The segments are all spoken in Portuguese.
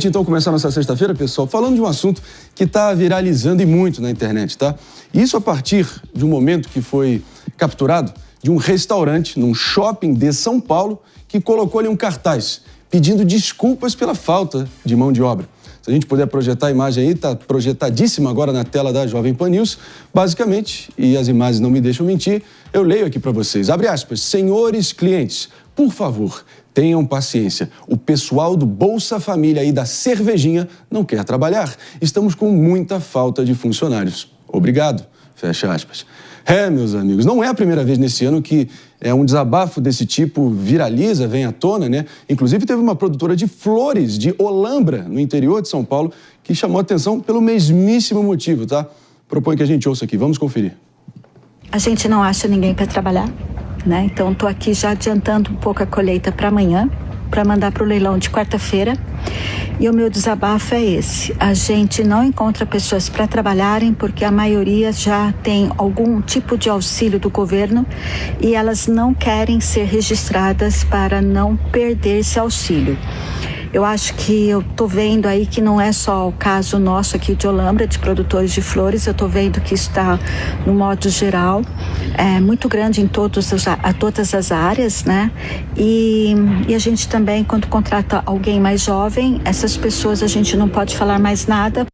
Então, começar nossa sexta-feira, pessoal, falando de um assunto que está viralizando e muito na internet, tá? Isso a partir de um momento que foi capturado de um restaurante num shopping de São Paulo que colocou ali um cartaz pedindo desculpas pela falta de mão de obra. Se a gente puder projetar a imagem aí, está projetadíssima agora na tela da Jovem Pan News, basicamente, e as imagens não me deixam mentir, eu leio aqui para vocês, abre aspas, senhores clientes, por favor, tenham paciência. O pessoal do Bolsa Família e da cervejinha não quer trabalhar. Estamos com muita falta de funcionários. Obrigado. Fecha aspas. Meus amigos, não é a primeira vez nesse ano que um desabafo desse tipo viraliza, vem à tona, né? Inclusive teve uma produtora de flores de Olambra, no interior de São Paulo, que chamou a atenção pelo mesmíssimo motivo, tá? Propõe que a gente ouça aqui. Vamos conferir. A gente não acha ninguém para trabalhar, né? Então, estou aqui já adiantando um pouco a colheita para amanhã, para mandar para o leilão de quarta-feira. E o meu desabafo é esse. A gente não encontra pessoas para trabalharem porque a maioria já tem algum tipo de auxílio do governo e elas não querem ser registradas para não perder esse auxílio. Eu acho que eu estou vendo aí que não é só o caso nosso aqui de Olambra, de produtores de flores, eu estou vendo que está, no modo geral, muito grande em todas as áreas, né? E a gente também, quando contrata alguém mais jovem, essas pessoas a gente não pode falar mais nada.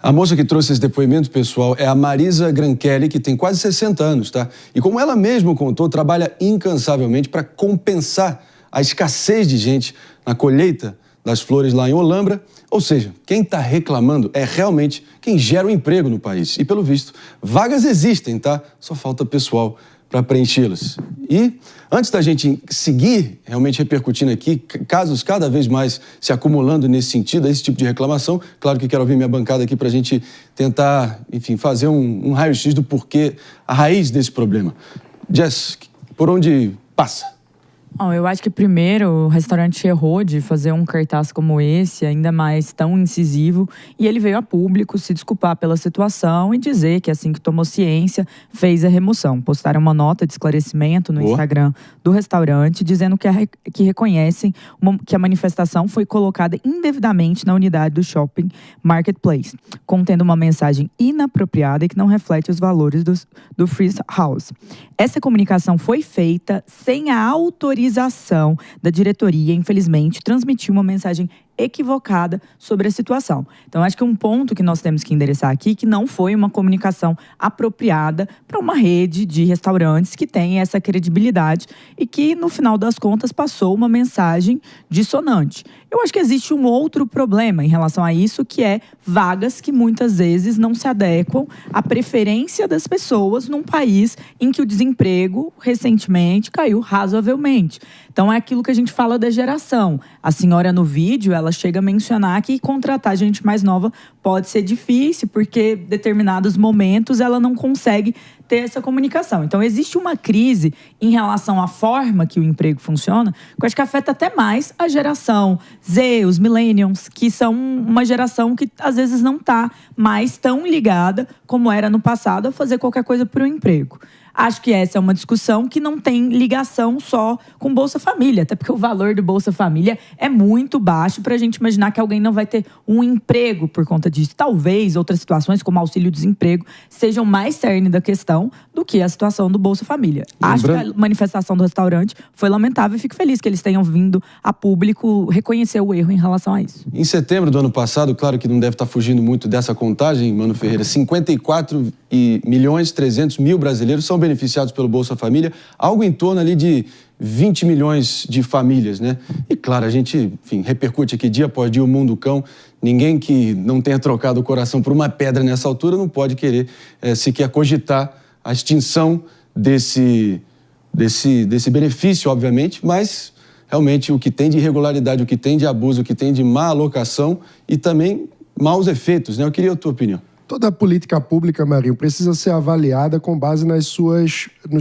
A moça que trouxe esse depoimento, pessoal, é a Marisa Granchelli, que tem quase 60 anos, tá? E como ela mesma contou, trabalha incansavelmente para compensar a escassez de gente na colheita das flores lá em Olambra. Ou seja, quem está reclamando é realmente quem gera o emprego no país. E, pelo visto, vagas existem, tá? Só falta pessoal para preenchê-las. E, antes da gente seguir realmente repercutindo aqui, casos cada vez mais se acumulando nesse sentido, esse tipo de reclamação, claro que quero ouvir minha bancada aqui para a gente tentar, enfim, fazer um raio-x do porquê, a raiz desse problema. Jess, por onde passa? Eu acho que primeiro o restaurante errou de fazer um cartaz como esse, ainda mais tão incisivo, e ele veio a público se desculpar pela situação e dizer que assim que tomou ciência, fez a remoção. Postaram uma nota de esclarecimento no Instagram do restaurante, dizendo que reconhecem que a manifestação foi colocada indevidamente na unidade do shopping Marketplace, contendo uma mensagem inapropriada e que não reflete os valores do Free House. Essa comunicação foi feita sem a autorização da diretoria, infelizmente, transmitiu uma mensagem equivocada sobre a situação. Então, acho que um ponto que nós temos que endereçar aqui é que não foi uma comunicação apropriada para uma rede de restaurantes que tem essa credibilidade e que, no final das contas, passou uma mensagem dissonante. Eu acho que existe um outro problema em relação a isso, que é vagas que muitas vezes não se adequam à preferência das pessoas num país em que o desemprego, recentemente, caiu razoavelmente. Então, é aquilo que a gente fala da geração. A senhora no vídeo, ela chega a mencionar que contratar gente mais nova pode ser difícil, porque em determinados momentos ela não consegue ter essa comunicação. Então, existe uma crise em relação à forma que o emprego funciona, que eu acho que afeta até mais a geração Z, os millennials, que são uma geração que às vezes não está mais tão ligada como era no passado a fazer qualquer coisa por um emprego. Acho que essa é uma discussão que não tem ligação só com Bolsa Família, até porque o valor do Bolsa Família é muito baixo para a gente imaginar que alguém não vai ter um emprego por conta disso. Talvez outras situações, como auxílio-desemprego, sejam mais cerne da questão do que a situação do Bolsa Família. Acho que a manifestação do restaurante foi lamentável e fico feliz que eles tenham vindo a público reconhecer o erro em relação a isso. Em setembro do ano passado, claro que não deve estar fugindo muito dessa contagem, Mano Ferreira, 54.300.000 brasileiros são beneficiados pelo Bolsa Família, algo em torno ali de 20 milhões de famílias, né? E claro, a gente, enfim, repercute aqui dia após dia o mundo cão. Ninguém que não tenha trocado o coração por uma pedra nessa altura não pode querer sequer cogitar a extinção desse benefício, obviamente, mas realmente o que tem de irregularidade, o que tem de abuso, o que tem de má alocação e também maus efeitos, né? Eu queria a tua opinião. Toda política pública, Marinho, precisa ser avaliada com base nos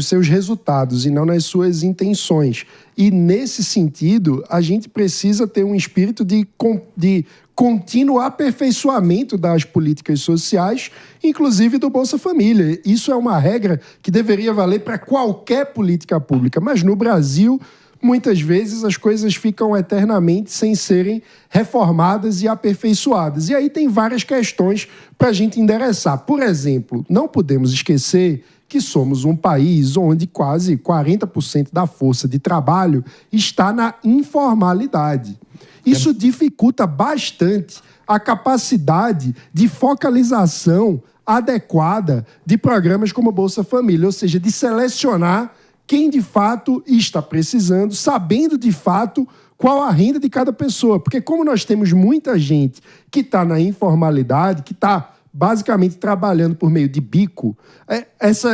seus resultados e não nas suas intenções. E, nesse sentido, a gente precisa ter um espírito de contínuo aperfeiçoamento das políticas sociais, inclusive do Bolsa Família. Isso é uma regra que deveria valer para qualquer política pública. Mas, no Brasil, muitas vezes as coisas ficam eternamente sem serem reformadas e aperfeiçoadas. E aí tem várias questões para a gente endereçar. Por exemplo, não podemos esquecer que somos um país onde quase 40% da força de trabalho está na informalidade. Isso dificulta bastante a capacidade de focalização adequada de programas como Bolsa Família, ou seja, de selecionar quem de fato está precisando, sabendo de fato qual a renda de cada pessoa. Porque como nós temos muita gente que está na informalidade, que está basicamente trabalhando por meio de bico,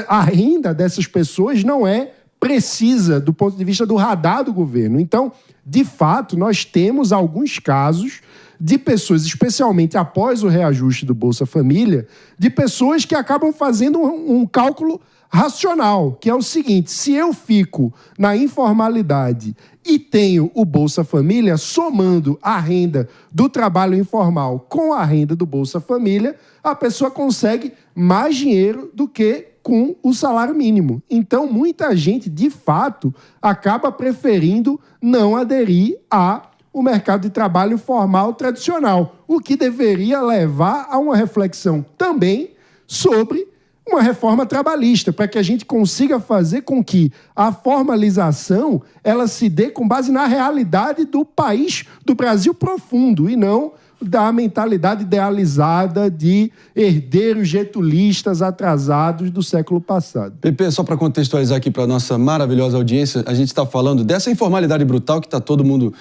a renda dessas pessoas não é precisa do ponto de vista do radar do governo. Então, de fato, nós temos alguns casos de pessoas, especialmente após o reajuste do Bolsa Família, de pessoas que acabam fazendo um cálculo racional, que é o seguinte: se eu fico na informalidade e tenho o Bolsa Família, somando a renda do trabalho informal com a renda do Bolsa Família, a pessoa consegue mais dinheiro do que com o salário mínimo. Então, muita gente, de fato, acaba preferindo não aderir ao mercado de trabalho formal tradicional, o que deveria levar a uma reflexão também sobre uma reforma trabalhista, para que a gente consiga fazer com que a formalização ela se dê com base na realidade do país, do Brasil profundo, e não da mentalidade idealizada de herdeiros getulistas atrasados do século passado. Pepe, só para contextualizar aqui para a nossa maravilhosa audiência, a gente está falando dessa informalidade brutal que tá todo mundo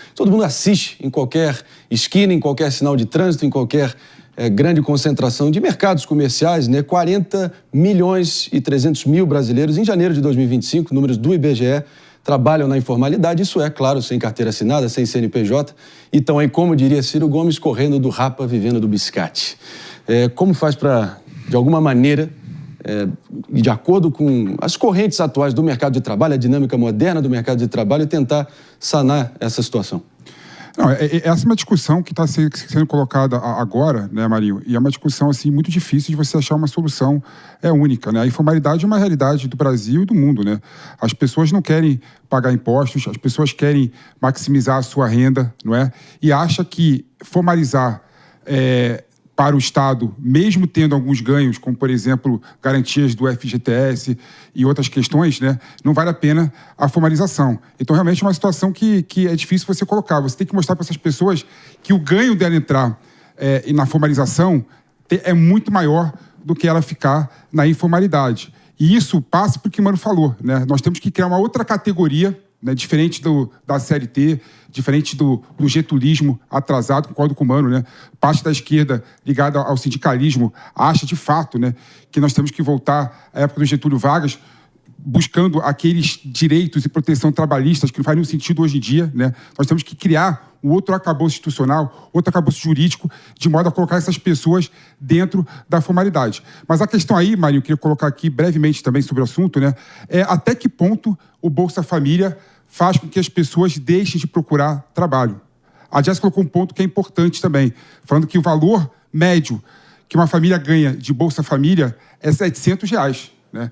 assiste em qualquer esquina, em qualquer sinal de trânsito, em qualquer grande concentração de mercados comerciais, né? 40 milhões e 300 mil brasileiros em janeiro de 2025, números do IBGE, trabalham na informalidade, isso é, claro, sem carteira assinada, sem CNPJ, e estão aí, como diria Ciro Gomes, correndo do rapa, vivendo do biscate. Como faz para, de alguma maneira, de acordo com as correntes atuais do mercado de trabalho, a dinâmica moderna do mercado de trabalho, tentar sanar essa situação? Não, essa é uma discussão que está sendo colocada agora, né, Marinho? E é uma discussão assim, muito difícil de você achar uma solução única, né? A informalidade é uma realidade do Brasil e do mundo, né? As pessoas não querem pagar impostos, as pessoas querem maximizar a sua renda, não é? E acha que formalizar para o Estado, mesmo tendo alguns ganhos, como, por exemplo, garantias do FGTS e outras questões, né, não vale a pena a formalização. Então, realmente, é uma situação que é difícil você colocar. Você tem que mostrar para essas pessoas que o ganho dela entrar na formalização é muito maior do que ela ficar na informalidade. E isso passa por que o Mano falou, né? Nós temos que criar uma outra categoria, né, diferente da CLT, diferente do getulismo atrasado, concordo com o Mano, né? Parte da esquerda ligada ao sindicalismo acha, de fato, né, que nós temos que voltar à época do Getúlio Vargas, buscando aqueles direitos e proteção trabalhistas que não faz nenhum sentido hoje em dia, né? Nós temos que criar um outro arcabouço institucional, outro arcabouço jurídico, de modo a colocar essas pessoas dentro da formalidade. Mas a questão aí, Marinho, eu queria colocar aqui brevemente também sobre o assunto, né? Até que ponto o Bolsa Família faz com que as pessoas deixem de procurar trabalho. A Jéssica colocou um ponto que é importante também, falando que o valor médio que uma família ganha de Bolsa Família é R$700, né?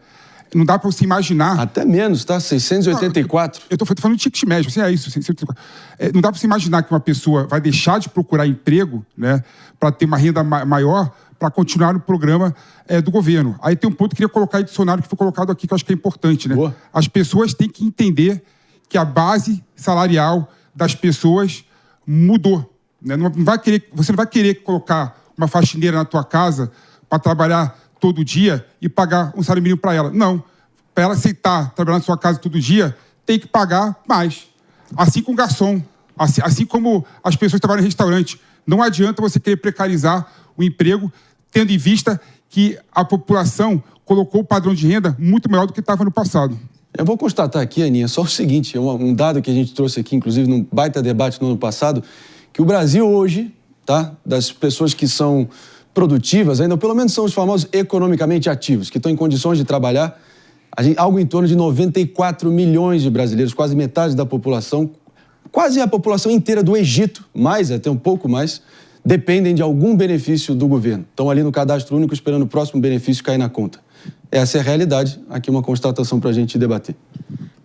Não dá para você imaginar... Até menos, tá? 684. Eu estou falando de ticket médio, assim, é isso. 684. Não dá para você imaginar que uma pessoa vai deixar de procurar emprego, né, para ter uma renda maior, para continuar no programa do governo. Aí tem um ponto que eu queria colocar em dicionário, que foi colocado aqui, que eu acho que é importante, né? Boa. As pessoas têm que entender que a base salarial das pessoas mudou, né? Você não vai querer colocar uma faxineira na tua casa para trabalhar todo dia e pagar um salário mínimo para ela. Não. Para ela aceitar trabalhar na sua casa todo dia, tem que pagar mais. Assim com o garçom. Assim como as pessoas que trabalham em restaurante. Não adianta você querer precarizar o emprego, tendo em vista que a população colocou o padrão de renda muito maior do que estava no passado. Eu vou constatar aqui, Aninha, só o seguinte, um dado que a gente trouxe aqui, inclusive, num baita debate no ano passado, que o Brasil hoje, tá, das pessoas que são produtivas, ainda pelo menos são os famosos economicamente ativos, que estão em condições de trabalhar, algo em torno de 94 milhões de brasileiros, quase metade da população, quase a população inteira do Egito, mais, até um pouco mais, dependem de algum benefício do governo. Estão ali no cadastro único esperando o próximo benefício cair na conta. Essa é a realidade, aqui uma constatação para a gente debater.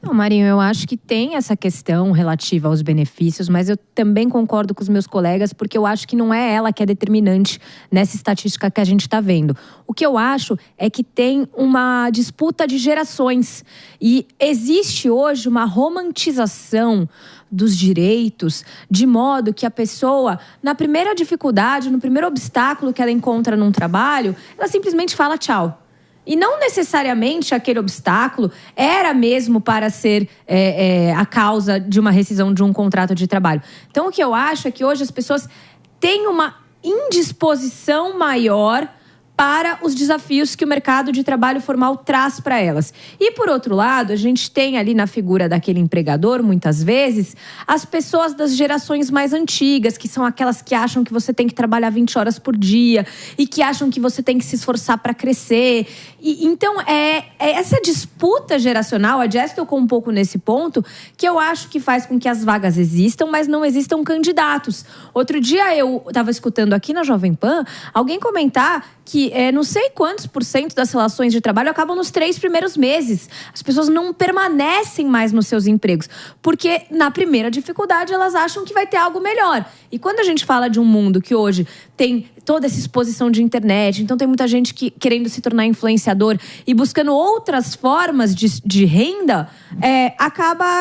Não, Marinho, eu acho que tem essa questão relativa aos benefícios, mas eu também concordo com os meus colegas, porque eu acho que não é ela que é determinante nessa estatística que a gente está vendo. O que eu acho é que tem uma disputa de gerações e existe hoje uma romantização dos direitos, de modo que a pessoa, na primeira dificuldade, no primeiro obstáculo que ela encontra num trabalho, ela simplesmente fala tchau. E não necessariamente aquele obstáculo era mesmo para ser a causa de uma rescisão de um contrato de trabalho. Então, o que eu acho é que hoje as pessoas têm uma indisposição maior para os desafios que o mercado de trabalho formal traz para elas. E, por outro lado, a gente tem ali na figura daquele empregador, muitas vezes, as pessoas das gerações mais antigas, que são aquelas que acham que você tem que trabalhar 20 horas por dia e que acham que você tem que se esforçar para crescer. Então, é essa disputa geracional, a Jess tocou um pouco nesse ponto, que eu acho que faz com que as vagas existam, mas não existam candidatos. Outro dia eu estava escutando aqui na Jovem Pan alguém comentar que não sei quantos % das relações de trabalho acabam nos 3 primeiros meses. As pessoas não permanecem mais nos seus empregos, porque na primeira dificuldade elas acham que vai ter algo melhor. E quando a gente fala de um mundo que hoje tem toda essa exposição de internet, então tem muita gente querendo se tornar influenciador e buscando outras formas de renda, acaba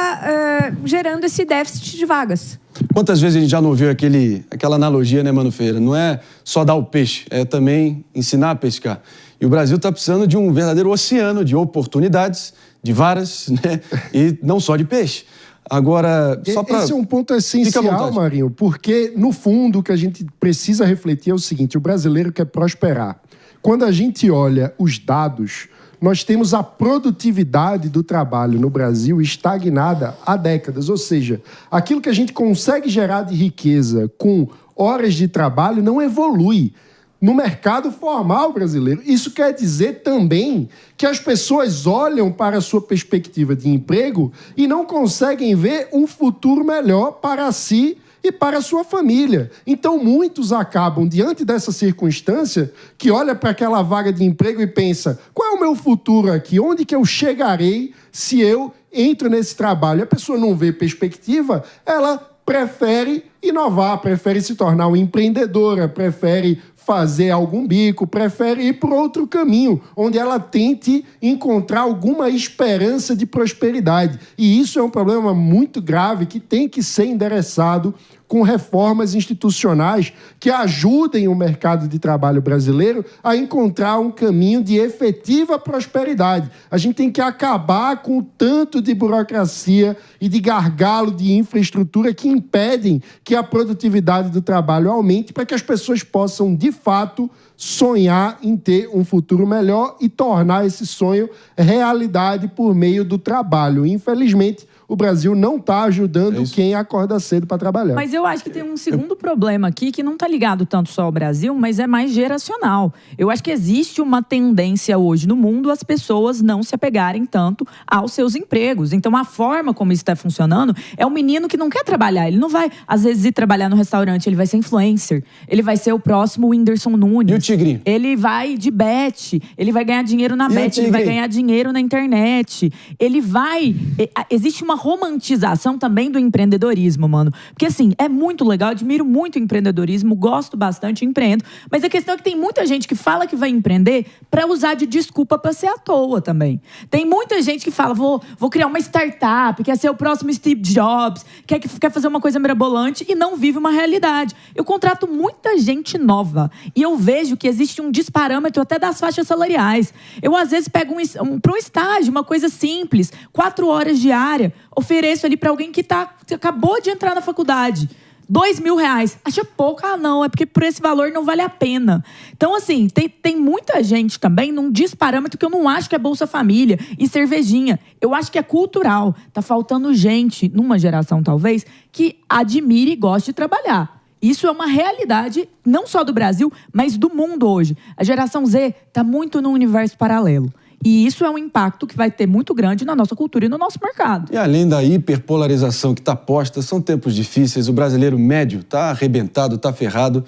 gerando esse déficit de vagas. Quantas vezes a gente já não ouviu aquela analogia, né, Mano Ferreira? Não é só dar o peixe, é também ensinar a pescar. E o Brasil está precisando de um verdadeiro oceano de oportunidades, de varas, né? E não só de peixe. Agora, só para... Esse é um ponto essencial, Marinho, porque, no fundo, o que a gente precisa refletir é o seguinte: o brasileiro quer prosperar. Quando a gente olha os dados, nós temos a produtividade do trabalho no Brasil estagnada há décadas. Ou seja, aquilo que a gente consegue gerar de riqueza com horas de trabalho não evolui no mercado formal brasileiro. Isso quer dizer também que as pessoas olham para a sua perspectiva de emprego e não conseguem ver um futuro melhor para si e para a sua família. Então, muitos acabam, diante dessa circunstância, que olha para aquela vaga de emprego e pensa: qual é o meu futuro aqui? Onde que eu chegarei se eu entro nesse trabalho? A pessoa não vê perspectiva, ela prefere inovar, prefere se tornar uma empreendedora, prefere fazer algum bico, prefere ir por outro caminho, onde ela tente encontrar alguma esperança de prosperidade. E isso é um problema muito grave que tem que ser endereçado com reformas institucionais que ajudem o mercado de trabalho brasileiro a encontrar um caminho de efetiva prosperidade. A gente tem que acabar com o tanto de burocracia e de gargalo de infraestrutura que impedem que a produtividade do trabalho aumente para que as pessoas possam, de fato, sonhar em ter um futuro melhor e tornar esse sonho realidade por meio do trabalho. Infelizmente, o Brasil não está ajudando quem acorda cedo para trabalhar. Mas eu acho que tem um segundo problema aqui que não está ligado tanto só ao Brasil, mas é mais geracional. Eu acho que existe uma tendência hoje no mundo as pessoas não se apegarem tanto aos seus empregos. Então, a forma como isso está funcionando é um menino que não quer trabalhar. Ele não vai, às vezes, ir trabalhar no restaurante. Ele vai ser influencer. Ele vai ser o próximo Whindersson Nunes. E o tigrinho? Ele vai de bet. Ele vai ganhar dinheiro na bet. Ele vai ganhar dinheiro na internet. Ele vai... Existe uma romantização também do empreendedorismo, mano. Porque, assim, é muito legal, admiro muito o empreendedorismo, gosto bastante, empreendo. Mas a questão é que tem muita gente que fala que vai empreender pra usar de desculpa pra ser à toa também. Tem muita gente que fala, vou criar uma startup, quer ser o próximo Steve Jobs, quer fazer uma coisa mirabolante e não vive uma realidade. Eu contrato muita gente nova e eu vejo que existe um disparâmetro até das faixas salariais. Eu, às vezes, pego para um estágio, uma coisa simples, 4 horas diária, ofereço ali para alguém que acabou de entrar na faculdade. R$2.000. Acha pouco? Ah, não. É porque por esse valor não vale a pena. Então, assim, tem muita gente também num disparâmetro que eu não acho que é Bolsa Família e cervejinha. Eu acho que é cultural. Tá faltando gente, numa geração talvez, que admire e goste de trabalhar. Isso é uma realidade, não só do Brasil, mas do mundo hoje. A geração Z está muito num universo paralelo. E isso é um impacto que vai ter muito grande na nossa cultura e no nosso mercado. E além da hiperpolarização que está posta, são tempos difíceis, o brasileiro médio está arrebentado, está ferrado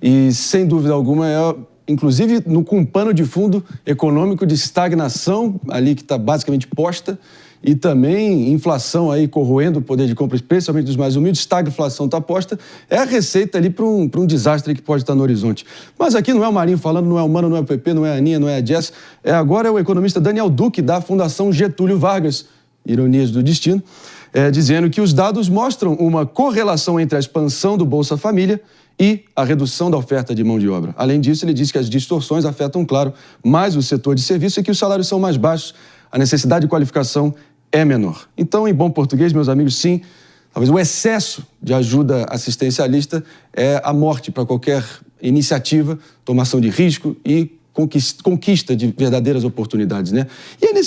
e, sem dúvida alguma, inclusive com um pano de fundo econômico de estagnação ali que está basicamente posta e também inflação aí corroendo o poder de compra, especialmente dos mais humildes, estagflação está posta, é a receita ali para um desastre que pode estar no horizonte. Mas aqui não é o Marinho falando, não é o Mano, não é o PP, não é a Aninha, não é a Jess, agora é o economista Daniel Duque, da Fundação Getúlio Vargas, ironias do destino, dizendo que os dados mostram uma correlação entre a expansão do Bolsa Família e a redução da oferta de mão de obra. Além disso, ele diz que as distorções afetam, claro, mais o setor de serviço e que os salários são mais baixos, a necessidade de qualificação é menor. Então, em bom português, meus amigos, sim, talvez o excesso de ajuda assistencialista é a morte para qualquer iniciativa, tomação de risco e conquista de verdadeiras oportunidades, né? E é nesse